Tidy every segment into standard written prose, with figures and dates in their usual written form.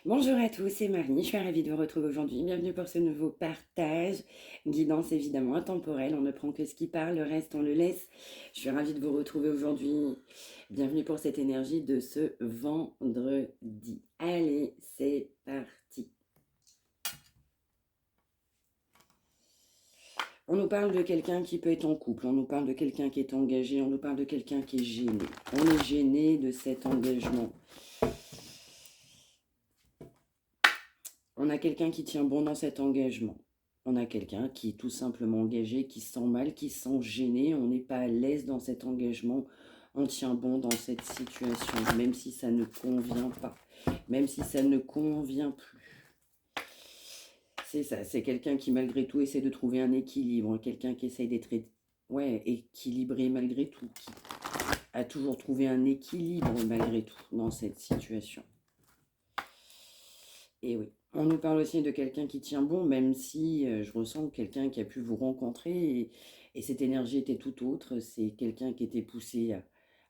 Bonjour à tous, c'est Marie, je suis ravie de vous retrouver aujourd'hui. Bienvenue pour ce nouveau partage. Guidance évidemment intemporelle, on ne prend que ce qui parle, le reste on le laisse. Je suis ravie de vous retrouver aujourd'hui. Bienvenue pour cette énergie de ce vendredi. Allez, c'est parti. On nous parle de quelqu'un qui peut être en couple, on nous parle de quelqu'un qui est engagé, on nous parle de quelqu'un qui est gêné. On est gêné de cet engagement. On a quelqu'un qui tient bon dans cet engagement. On a quelqu'un qui est tout simplement engagé, qui se sent mal, qui se sent gêné. On n'est pas à l'aise dans cet engagement. On tient bon dans cette situation, même si ça ne convient pas, même si ça ne convient plus. C'est ça, c'est quelqu'un qui malgré tout essaie de trouver un équilibre, quelqu'un qui essaie d'être équilibré malgré tout, qui a toujours trouvé un équilibre malgré tout dans cette situation. Et oui, on nous parle aussi de quelqu'un qui tient bon, même si je ressens quelqu'un qui a pu vous rencontrer et cette énergie était tout autre. C'est quelqu'un qui était poussé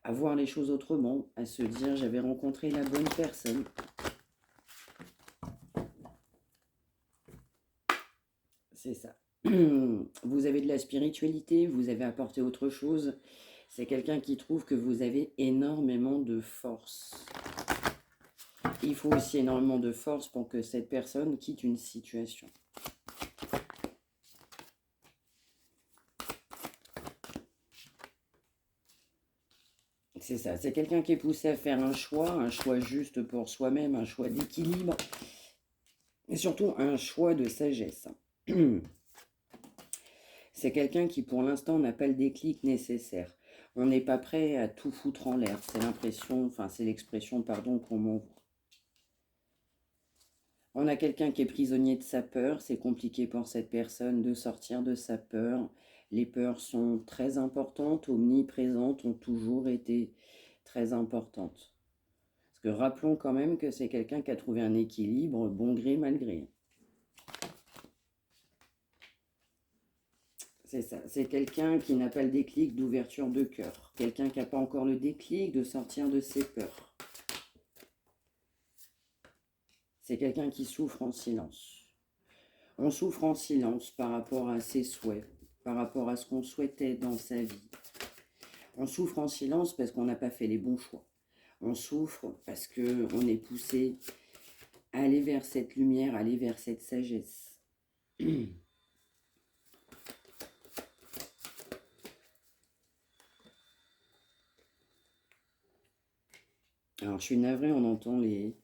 à voir les choses autrement, à se dire j'avais rencontré la bonne personne. C'est ça. Vous avez de la spiritualité, vous avez apporté autre chose. C'est quelqu'un qui trouve que vous avez énormément de force. Il faut aussi énormément de force pour que cette personne quitte une situation. C'est ça, c'est quelqu'un qui est poussé à faire un choix juste pour soi-même, un choix d'équilibre, et surtout un choix de sagesse. C'est quelqu'un qui pour l'instant n'a pas le déclic nécessaire. On n'est pas prêt à tout foutre en l'air, c'est l'impression, enfin c'est l'expression, pardon, qu'on m'envoie. On a quelqu'un qui est prisonnier de sa peur, c'est compliqué pour cette personne de sortir de sa peur. Les peurs sont très importantes, omniprésentes, ont toujours été très importantes. Parce que rappelons quand même que c'est quelqu'un qui a trouvé un équilibre, bon gré, mal gré. C'est ça, c'est quelqu'un qui n'a pas le déclic d'ouverture de cœur. Quelqu'un qui n'a pas encore le déclic de sortir de ses peurs. C'est quelqu'un qui souffre en silence. On souffre en silence par rapport à ses souhaits, par rapport à ce qu'on souhaitait dans sa vie. On souffre en silence parce qu'on n'a pas fait les bons choix. On souffre parce qu'on est poussé à aller vers cette lumière, à aller vers cette sagesse. Alors, je suis navrée, on entend les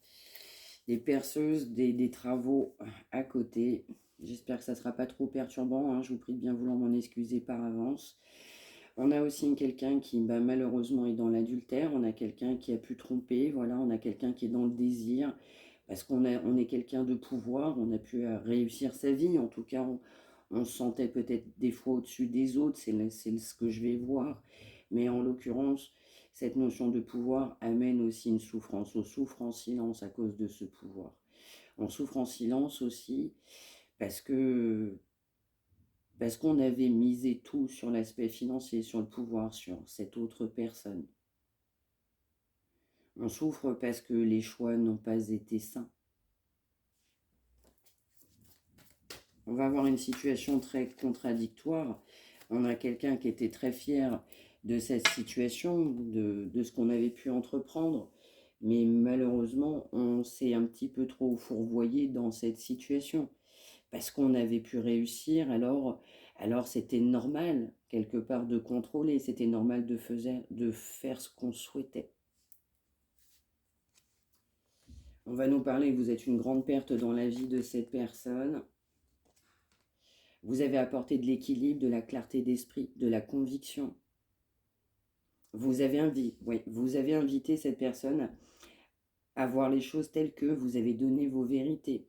perceuses des travaux à côté. J'espère que ça ne sera pas trop perturbant, hein. Je vous prie de bien vouloir m'en excuser par avance. On a aussi quelqu'un qui malheureusement est dans l'adultère. On a quelqu'un qui a pu tromper. Voilà, on a quelqu'un qui est dans le désir. Parce qu'on est quelqu'un de pouvoir. On a pu réussir sa vie. En tout cas, on se sentait peut-être des fois au-dessus des autres. C'est ce que je vais voir. Mais en l'occurrence, cette notion de pouvoir amène aussi une souffrance. On souffre en silence à cause de ce pouvoir. On souffre en silence aussi parce que parce qu'on avait misé tout sur l'aspect financier, sur le pouvoir, sur cette autre personne. On souffre parce que les choix n'ont pas été sains. On va avoir une situation très contradictoire. On a quelqu'un qui était très fier de cette situation, de ce qu'on avait pu entreprendre. Mais malheureusement, on s'est un petit peu trop fourvoyé dans cette situation. Parce qu'on avait pu réussir, alors c'était normal, quelque part, de contrôler. C'était normal de faire ce qu'on souhaitait. On va nous parler que vous êtes une grande perte dans la vie de cette personne. Vous avez apporté de l'équilibre, de la clarté d'esprit, de la conviction. Vous avez invité cette personne à voir les choses telles que vous avez donné vos vérités.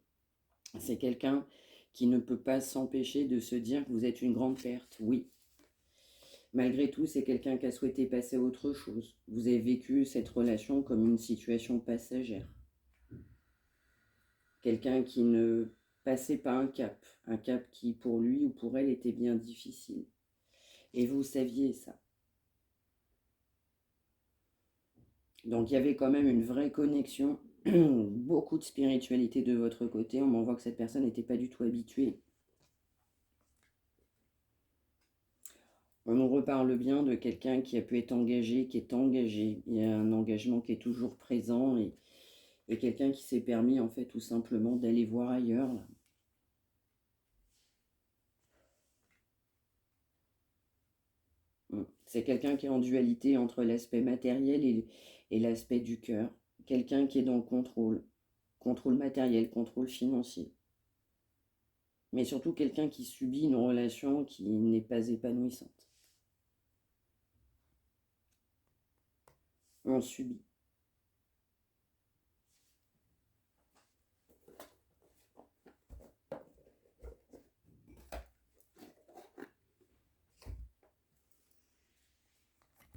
C'est quelqu'un qui ne peut pas s'empêcher de se dire que vous êtes une grande perte, oui. Malgré tout, c'est quelqu'un qui a souhaité passer à autre chose. Vous avez vécu cette relation comme une situation passagère. Quelqu'un qui ne passait pas un cap qui pour lui ou pour elle était bien difficile. Et vous saviez ça. Donc il y avait quand même une vraie connexion beaucoup de spiritualité de votre côté. On m'envoie que cette personne n'était pas du tout habituée. On nous reparle bien de quelqu'un qui a pu être engagé, qui est engagé. Il y a un engagement qui est toujours présent et quelqu'un qui s'est permis en fait tout simplement d'aller voir ailleurs. C'est quelqu'un qui est en dualité entre l'aspect matériel et l'aspect du cœur. Quelqu'un qui est dans le contrôle. Contrôle matériel, contrôle financier. Mais surtout quelqu'un qui subit une relation qui n'est pas épanouissante. On subit.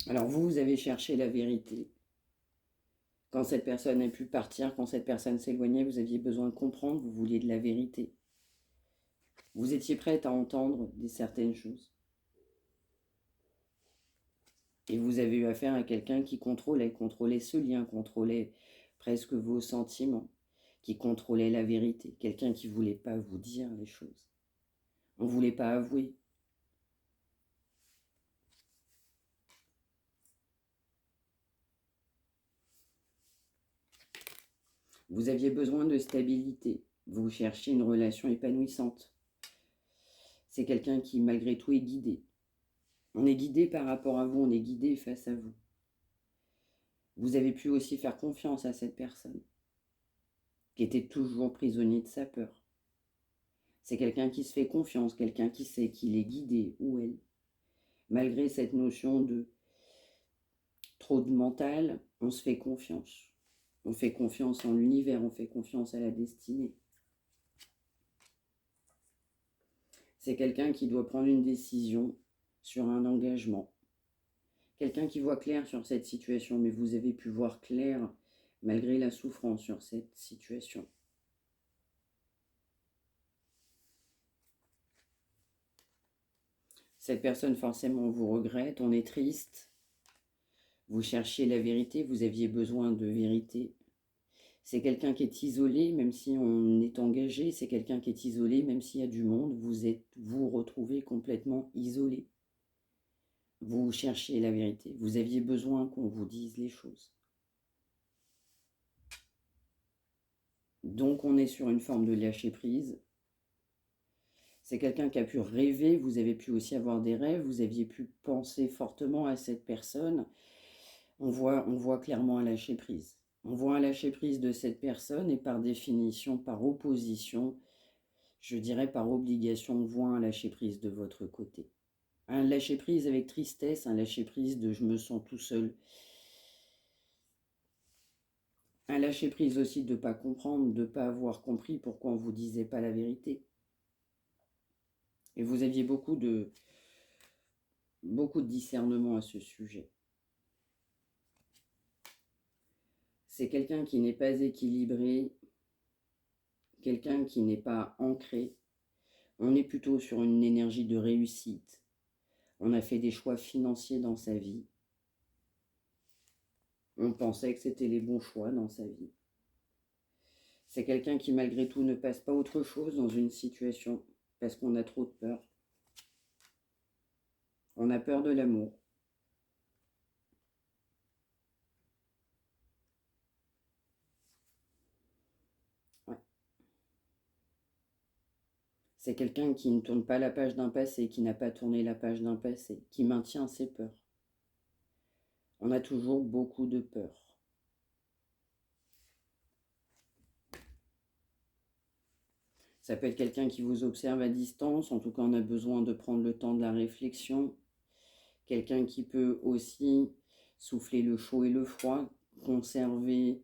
Alors vous avez cherché la vérité. Quand cette personne a pu partir, quand cette personne s'éloignait, vous aviez besoin de comprendre, vous vouliez de la vérité. Vous étiez prête à entendre certaines choses. Et vous avez eu affaire à quelqu'un qui contrôlait ce lien, contrôlait presque vos sentiments, qui contrôlait la vérité. Quelqu'un qui ne voulait pas vous dire les choses. On ne voulait pas avouer. Vous aviez besoin de stabilité. Vous cherchiez une relation épanouissante. C'est quelqu'un qui, malgré tout, est guidé. On est guidé par rapport à vous, on est guidé face à vous. Vous avez pu aussi faire confiance à cette personne, qui était toujours prisonnier de sa peur. C'est quelqu'un qui se fait confiance, quelqu'un qui sait qu'il est guidé, ou elle. Malgré cette notion de trop de mental, on se fait confiance. On fait confiance en l'univers, on fait confiance à la destinée. C'est quelqu'un qui doit prendre une décision sur un engagement. Quelqu'un qui voit clair sur cette situation, mais vous avez pu voir clair malgré la souffrance sur cette situation. Cette personne forcément vous regrette, on est triste. Vous cherchiez la vérité, vous aviez besoin de vérité. C'est quelqu'un qui est isolé, même si on est engagé, c'est quelqu'un qui est isolé, même s'il y a du monde, vous retrouvez complètement isolé. Vous cherchiez la vérité, vous aviez besoin qu'on vous dise les choses. Donc on est sur une forme de lâcher prise. C'est quelqu'un qui a pu rêver, vous avez pu aussi avoir des rêves, vous aviez pu penser fortement à cette personne. On voit clairement un lâcher prise. On voit un lâcher prise de cette personne et par définition, par opposition, je dirais par obligation, on voit un lâcher prise de votre côté. Un lâcher prise avec tristesse, un lâcher prise de je me sens tout seul. Un lâcher prise aussi de ne pas comprendre, de ne pas avoir compris pourquoi on ne vous disait pas la vérité. Et vous aviez beaucoup de discernement à ce sujet. C'est quelqu'un qui n'est pas équilibré, quelqu'un qui n'est pas ancré. On est plutôt sur une énergie de réussite. On a fait des choix financiers dans sa vie. On pensait que c'était les bons choix dans sa vie. C'est quelqu'un qui malgré tout ne passe pas autre chose dans une situation parce qu'on a trop de peur. On a peur de l'amour. Ouais. C'est quelqu'un qui ne tourne pas la page d'un passé, qui n'a pas tourné la page d'un passé, qui maintient ses peurs. On a toujours beaucoup de peur. Ça peut être quelqu'un qui vous observe à distance, en tout cas on a besoin de prendre le temps de la réflexion. Quelqu'un qui peut aussi souffler le chaud et le froid, conserver,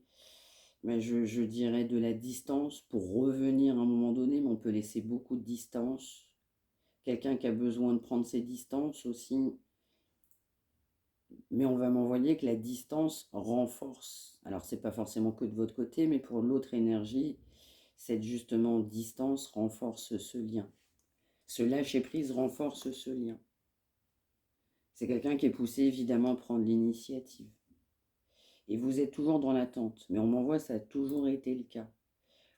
je dirais, de la distance pour revenir à un moment donné, mais on peut laisser beaucoup de distance. Quelqu'un qui a besoin de prendre ses distances aussi, mais on va m'envoyer que la distance renforce. Alors c'est pas forcément que de votre côté, mais pour l'autre énergie, cette justement distance renforce ce lien. Ce lâcher prise renforce ce lien. C'est quelqu'un qui est poussé évidemment à prendre l'initiative. Et vous êtes toujours dans l'attente. Mais on m'envoie, ça a toujours été le cas.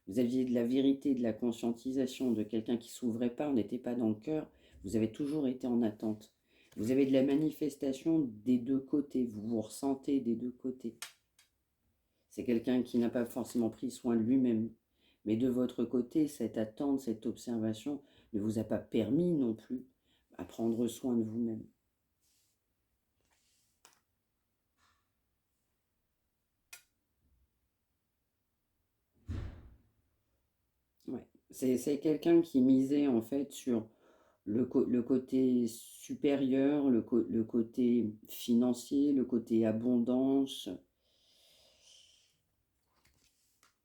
Vous aviez de la vérité, de la conscientisation, de quelqu'un qui ne s'ouvrait pas, on n'était pas dans le cœur. Vous avez toujours été en attente. Vous avez de la manifestation des deux côtés. Vous vous ressentez des deux côtés. C'est quelqu'un qui n'a pas forcément pris soin de lui-même. Mais de votre côté, cette attente, cette observation ne vous a pas permis non plus à prendre soin de vous-même. Ouais. C'est quelqu'un qui misait en fait sur le côté supérieur, le côté financier, le côté abondance.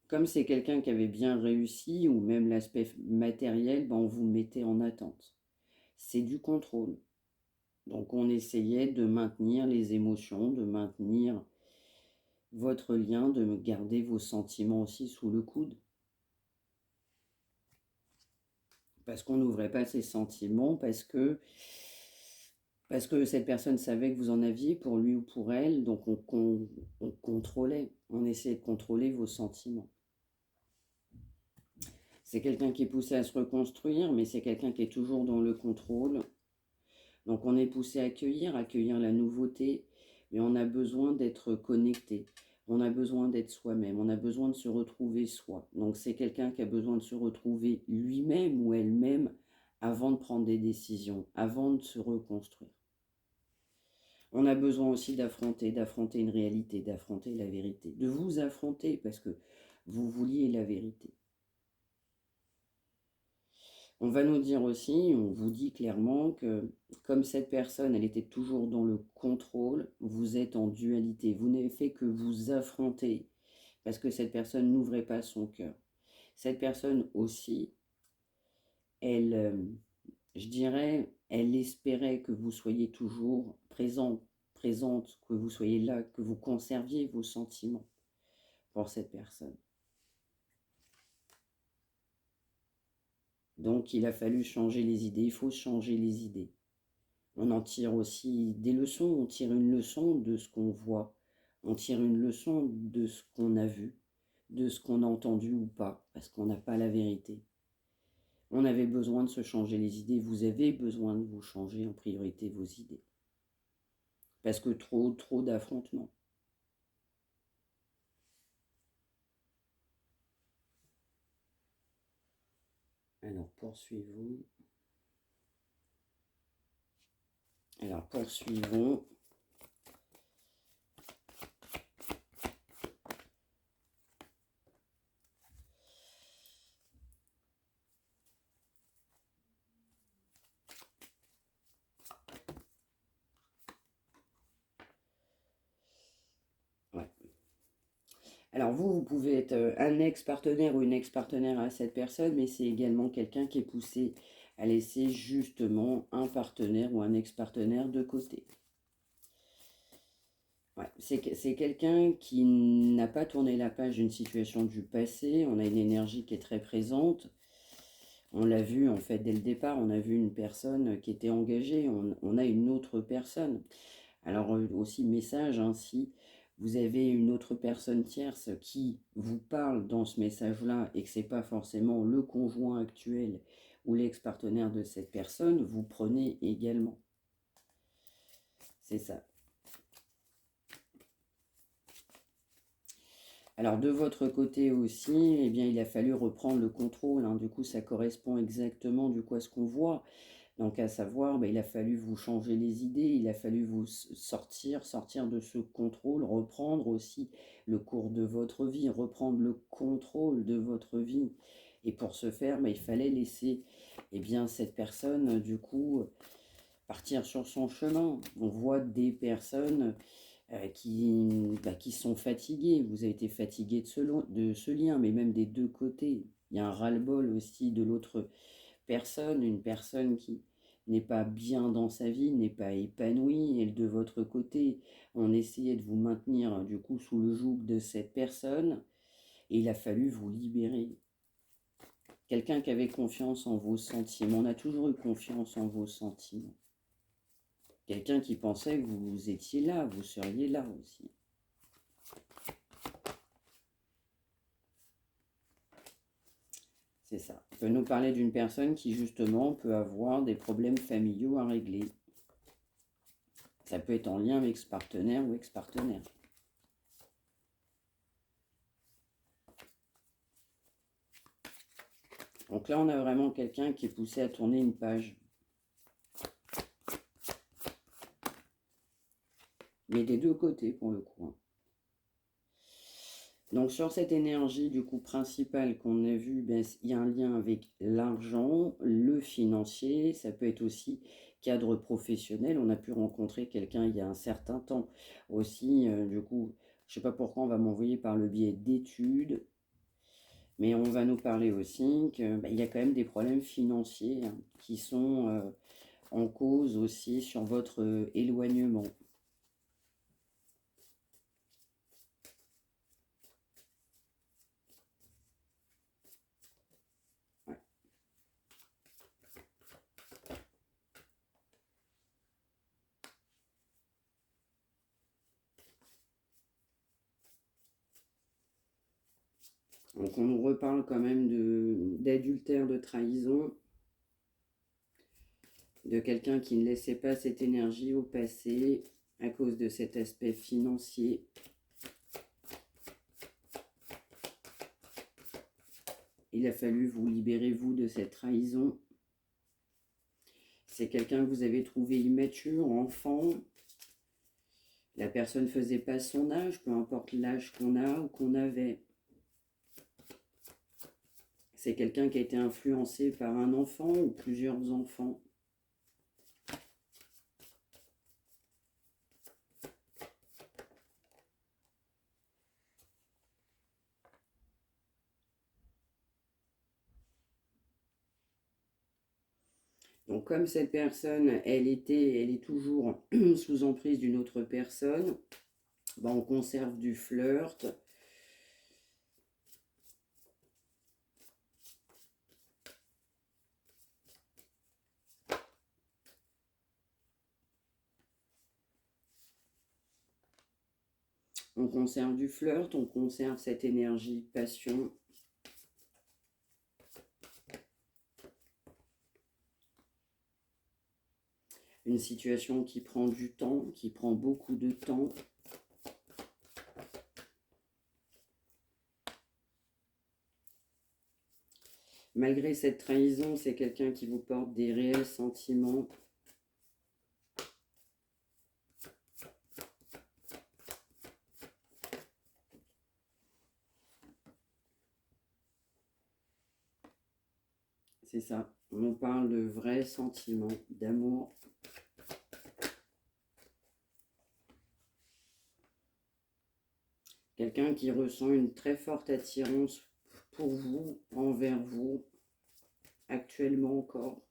Comme c'est quelqu'un qui avait bien réussi, ou même l'aspect matériel, ben on vous mettait en attente. C'est du contrôle. Donc on essayait de maintenir les émotions, de maintenir votre lien, de garder vos sentiments aussi sous le coude. Parce qu'on n'ouvrait pas ses sentiments, parce que cette personne savait que vous en aviez pour lui ou pour elle, donc on contrôlait, on essayait de contrôler vos sentiments. C'est quelqu'un qui est poussé à se reconstruire, mais c'est quelqu'un qui est toujours dans le contrôle. Donc on est poussé à accueillir la nouveauté, mais on a besoin d'être connecté. On a besoin d'être soi-même, on a besoin de se retrouver soi. Donc c'est quelqu'un qui a besoin de se retrouver lui-même ou elle-même avant de prendre des décisions, avant de se reconstruire. On a besoin aussi d'affronter une réalité, d'affronter la vérité, de vous affronter parce que vous vouliez la vérité. On va nous dire aussi, on vous dit clairement que comme cette personne, elle était toujours dans le contrôle, vous êtes en dualité. Vous n'avez fait que vous affronter parce que cette personne n'ouvrait pas son cœur. Cette personne aussi, elle, je dirais, elle espérait que vous soyez toujours présente, que vous soyez là, que vous conserviez vos sentiments pour cette personne. Donc il a fallu changer les idées, il faut changer les idées. On en tire aussi des leçons, on tire une leçon de ce qu'on voit, on tire une leçon de ce qu'on a vu, de ce qu'on a entendu ou pas, parce qu'on n'a pas la vérité. On avait besoin de se changer les idées, vous avez besoin de vous changer en priorité vos idées. Parce que trop d'affrontements. Alors poursuivons. Alors poursuivons. Ouais. Alors vous pouvez être un ex-partenaire ou une ex-partenaire à cette personne, mais c'est également quelqu'un qui est poussé à laisser justement un partenaire ou un ex-partenaire de côté. Ouais, c'est quelqu'un qui n'a pas tourné la page d'une situation du passé. On a une énergie qui est très présente. On l'a vu en fait dès le départ, on a vu une personne qui était engagée, on a une autre personne. Alors aussi message, hein, si vous avez une autre personne tierce qui vous parle dans ce message-là et que ce n'est pas forcément le conjoint actuel ou l'ex-partenaire de cette personne, vous prenez également. C'est ça. Alors de votre côté aussi, eh bien, il a fallu reprendre le contrôle, hein. Du coup, ça correspond exactement du coup à ce qu'on voit. Donc à savoir, il a fallu vous changer les idées, il a fallu vous sortir de ce contrôle, reprendre aussi le cours de votre vie, reprendre le contrôle de votre vie. Et pour ce faire, il fallait laisser cette personne, du coup, partir sur son chemin. On voit des personnes qui sont fatiguées. Vous avez été fatigué de ce lien, mais même des deux côtés. Il y a un ras-le-bol aussi de l'autre personne, une personne qui n'est pas bien dans sa vie, n'est pas épanouie, et de votre côté, on essayait de vous maintenir du coup sous le joug de cette personne, et il a fallu vous libérer. Quelqu'un qui avait confiance en vos sentiments, on a toujours eu confiance en vos sentiments. Quelqu'un qui pensait que vous étiez là, vous seriez là aussi. C'est ça. On peut nous parler d'une personne qui, justement, peut avoir des problèmes familiaux à régler. Ça peut être en lien avec ce partenaire ou ex-partenaire. Donc là, on a vraiment quelqu'un qui est poussé à tourner une page. Mais des deux côtés, pour le coup. Donc sur cette énergie, du coup, principale qu'on a vue, ben, il y a un lien avec l'argent, le financier. Ça peut être aussi cadre professionnel. On a pu rencontrer quelqu'un il y a un certain temps aussi. Du coup, je ne sais pas pourquoi on va m'envoyer par le biais d'études. Mais on va nous parler aussi qu'il y a quand même des problèmes financiers qui sont en cause aussi sur votre éloignement. Ouais. Donc on nous reparle quand même d'adultère, de trahison, de quelqu'un qui ne laissait pas cette énergie au passé à cause de cet aspect financier. Il a fallu vous libérer, vous, de cette trahison. C'est quelqu'un que vous avez trouvé immature, enfant. La personne ne faisait pas son âge, peu importe l'âge qu'on a ou qu'on avait. C'est quelqu'un qui a été influencé par un enfant ou plusieurs enfants. Donc comme cette personne, elle est toujours sous emprise d'une autre personne, ben, on conserve du flirt. On conserve du flirt, on conserve cette énergie passion. Une situation qui prend du temps, qui prend beaucoup de temps. Malgré cette trahison, c'est quelqu'un qui vous porte des réels sentiments. C'est ça, on parle de vrais sentiments d'amour. Quelqu'un qui ressent une très forte attirance pour vous, envers vous, actuellement encore.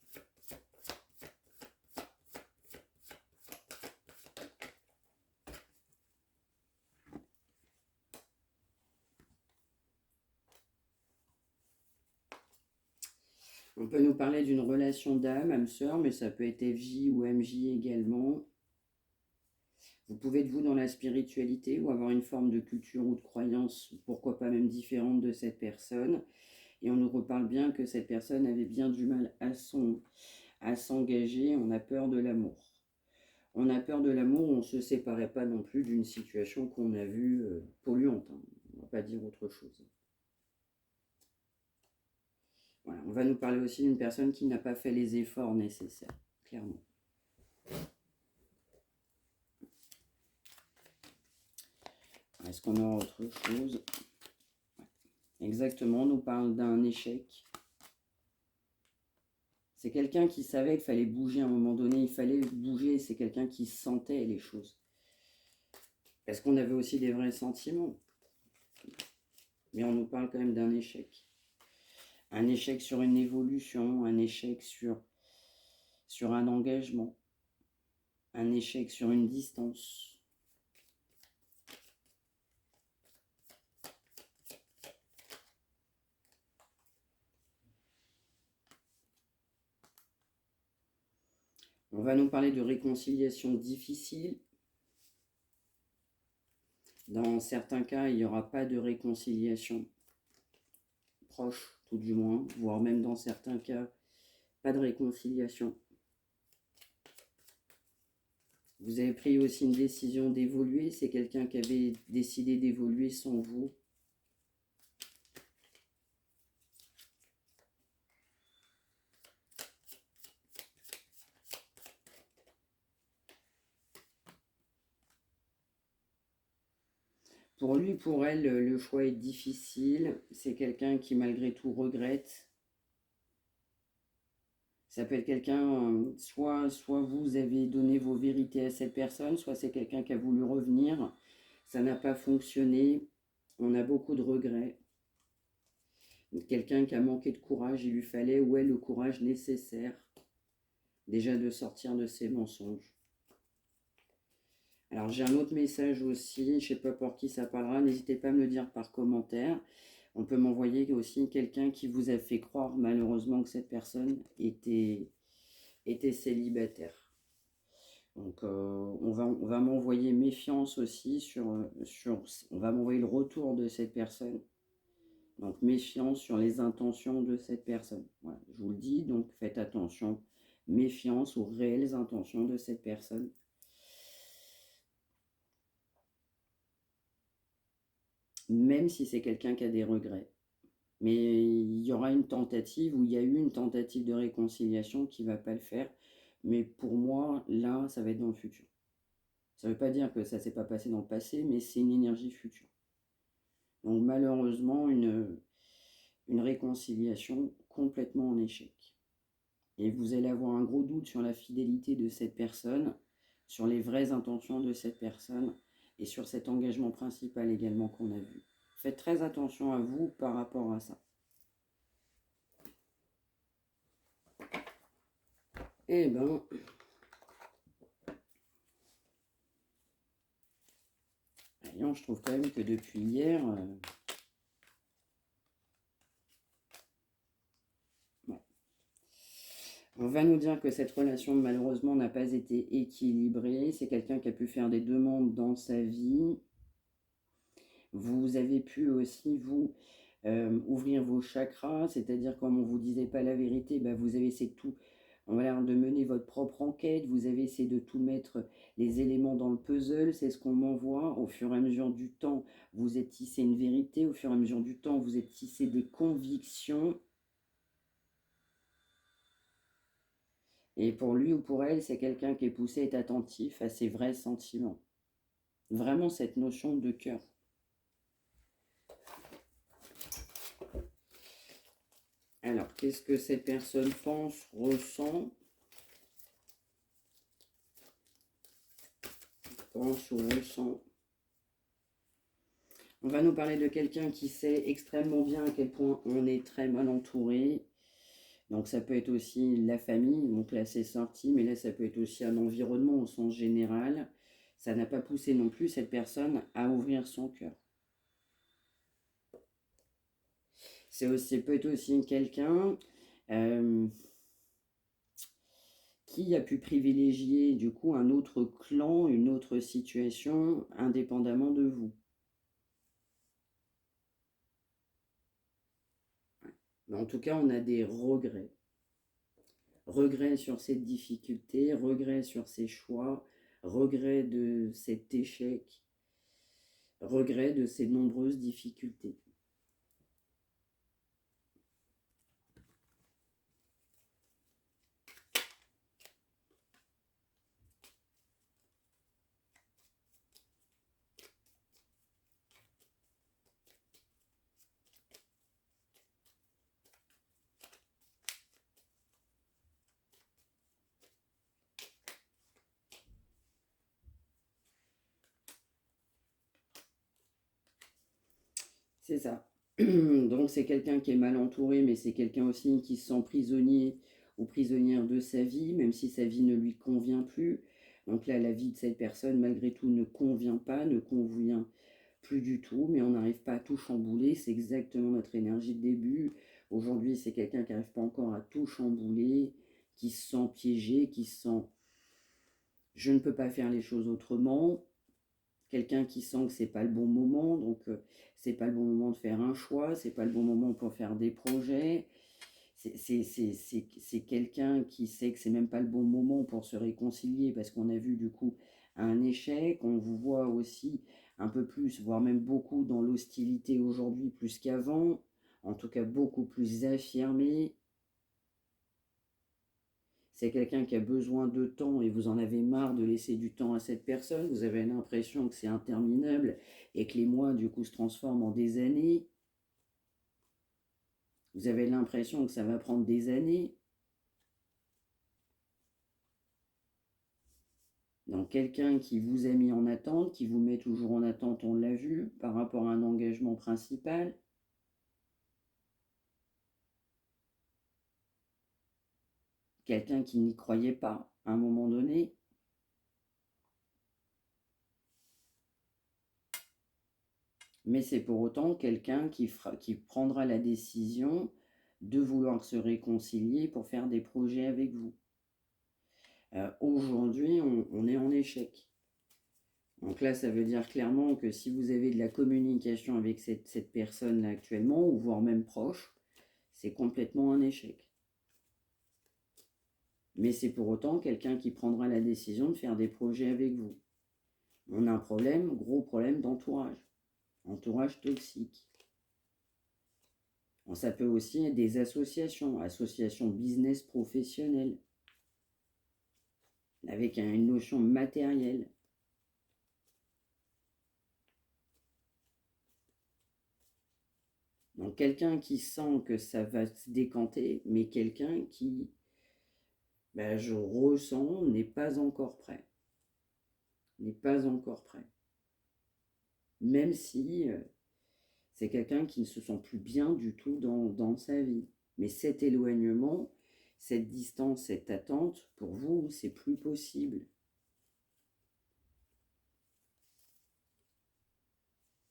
On peut nous parler d'une relation d'âme, âme-sœur, mais ça peut être FJ ou MJ également. Vous pouvez être vous dans la spiritualité ou avoir une forme de culture ou de croyance, pourquoi pas même différente de cette personne. Et on nous reparle bien que cette personne avait bien du mal à s'engager, on a peur de l'amour. On a peur de l'amour, on ne se séparait pas non plus d'une situation qu'on a vue polluante. Hein. On ne va pas dire autre chose. Voilà, on va nous parler aussi d'une personne qui n'a pas fait les efforts nécessaires, clairement. Est-ce qu'on a autre chose? Exactement, on nous parle d'un échec. C'est quelqu'un qui savait qu'il fallait bouger à un moment donné, il fallait bouger, c'est quelqu'un qui sentait les choses. Parce qu'on avait aussi des vrais sentiments. Mais on nous parle quand même d'un échec. Un échec sur une évolution, un échec sur un engagement, un échec sur une distance. On va nous parler de réconciliation difficile. Dans certains cas, il n'y aura pas de réconciliation proche, tout du moins, voire même dans certains cas, pas de réconciliation. Vous avez pris aussi une décision d'évoluer, c'est quelqu'un qui avait décidé d'évoluer sans vous. Pour lui, pour elle, le choix est difficile. C'est quelqu'un qui, malgré tout, regrette. Ça peut être quelqu'un, soit vous avez donné vos vérités à cette personne, soit c'est quelqu'un qui a voulu revenir. Ça n'a pas fonctionné. On a beaucoup de regrets. Quelqu'un qui a manqué de courage, il lui fallait, ouais, le courage nécessaire, déjà de sortir de ses mensonges. Alors j'ai un autre message aussi, je ne sais pas pour qui ça parlera, n'hésitez pas à me le dire par commentaire. On peut m'envoyer aussi quelqu'un qui vous a fait croire malheureusement que cette personne était célibataire. Donc on va m'envoyer méfiance aussi on va m'envoyer le retour de cette personne. Donc méfiance sur les intentions de cette personne. Voilà, je vous le dis, donc faites attention. Méfiance aux réelles intentions de cette personne. Même si c'est quelqu'un qui a des regrets. Mais il y aura une tentative, ou il y a eu une tentative de réconciliation qui ne va pas le faire. Mais pour moi, là, ça va être dans le futur. Ça ne veut pas dire que ça ne s'est pas passé dans le passé, mais c'est une énergie future. Donc malheureusement, une réconciliation complètement en échec. Et vous allez avoir un gros doute sur la fidélité de cette personne, sur les vraies intentions de cette personne, et sur cet engagement principal également qu'on a vu. Faites très attention à vous par rapport à ça. Eh ben, voyons, je trouve quand même que depuis hier, on va nous dire que cette relation malheureusement n'a pas été équilibrée. C'est quelqu'un qui a pu faire des demandes dans sa vie. Vous avez pu aussi, vous, ouvrir vos chakras, c'est-à-dire comme on ne vous disait pas la vérité, bah, vous avez essayé de tout, voilà, de mener votre propre enquête, vous avez essayé de tout mettre les éléments dans le puzzle, c'est ce qu'on m'envoie. Au fur et à mesure du temps, vous êtes tissé une vérité, au fur et à mesure du temps, vous êtes tissé des convictions. Et pour lui ou pour elle, c'est quelqu'un qui est poussé à être attentif à ses vrais sentiments. Vraiment cette notion de cœur. Alors, qu'est-ce que cette personne pense, ressent? Pense ou ressent? On va nous parler de quelqu'un qui sait extrêmement bien à quel point on est très mal entouré. Donc ça peut être aussi la famille, donc là c'est sorti, mais là ça peut être aussi un environnement au sens général. Ça n'a pas poussé non plus cette personne à ouvrir son cœur. Peut être aussi quelqu'un qui a pu privilégier du coup un autre clan, une autre situation, indépendamment de vous. Mais en tout cas, on a des regrets. Regrets sur cette difficulté, regrets sur ces choix, regrets de cet échec, regrets de ces nombreuses difficultés. C'est ça. Donc c'est quelqu'un qui est mal entouré, mais c'est quelqu'un aussi qui se sent prisonnier ou prisonnière de sa vie, même si sa vie ne lui convient plus. Donc là, la vie de cette personne, malgré tout, ne convient pas, ne convient plus du tout, mais on n'arrive pas à tout chambouler. C'est exactement notre énergie de début. Aujourd'hui, c'est quelqu'un qui n'arrive pas encore à tout chambouler, qui se sent piégé, qui se sent « je ne peux pas faire les choses autrement ». quelqu'un qui sent que c'est pas le bon moment, donc c'est pas le bon moment de faire un choix, c'est pas le bon moment pour faire des projets. C'est quelqu'un qui sait que c'est même pas le bon moment pour se réconcilier parce qu'on a vu du coup un échec. On vous voit aussi un peu plus, voire même beaucoup dans l'hostilité aujourd'hui plus qu'avant. En tout cas beaucoup plus affirmé. C'est quelqu'un qui a besoin de temps et vous en avez marre de laisser du temps à cette personne. Vous avez l'impression que c'est interminable et que les mois du coup se transforment en des années. Vous avez l'impression que ça va prendre des années. Donc quelqu'un qui vous a mis en attente, qui vous met toujours en attente, on l'a vu, par rapport à un engagement principal. Quelqu'un qui n'y croyait pas à un moment donné. Mais c'est pour autant quelqu'un qui prendra la décision de vouloir se réconcilier pour faire des projets avec vous. Aujourd'hui, on est en échec. Donc là, ça veut dire clairement que si vous avez de la communication avec cette personne-là actuellement, ou voire même proche, c'est complètement un échec. Mais c'est pour autant quelqu'un qui prendra la décision de faire des projets avec vous. On a un problème, gros problème d'entourage. Entourage toxique. Bon, ça peut aussi être des associations, associations business professionnelles, avec une notion matérielle. Donc quelqu'un qui sent que ça va se décanter, mais quelqu'un qui, je ressens, n'est pas encore prêt. N'est pas encore prêt. Même si c'est quelqu'un qui ne se sent plus bien du tout dans sa vie. Mais cet éloignement, cette distance, cette attente, pour vous, c'est plus possible.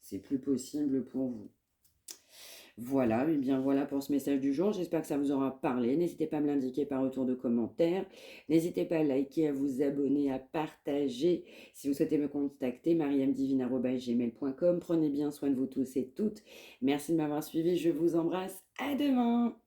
C'est plus possible pour vous. Voilà, et bien voilà pour ce message du jour. J'espère que ça vous aura parlé. N'hésitez pas à me l'indiquer par retour de commentaires. N'hésitez pas à liker, à vous abonner, à partager. Si vous souhaitez me contacter, mariamdivine@gmail.com. Prenez bien soin de vous tous et toutes. Merci de m'avoir suivi. Je vous embrasse. À demain.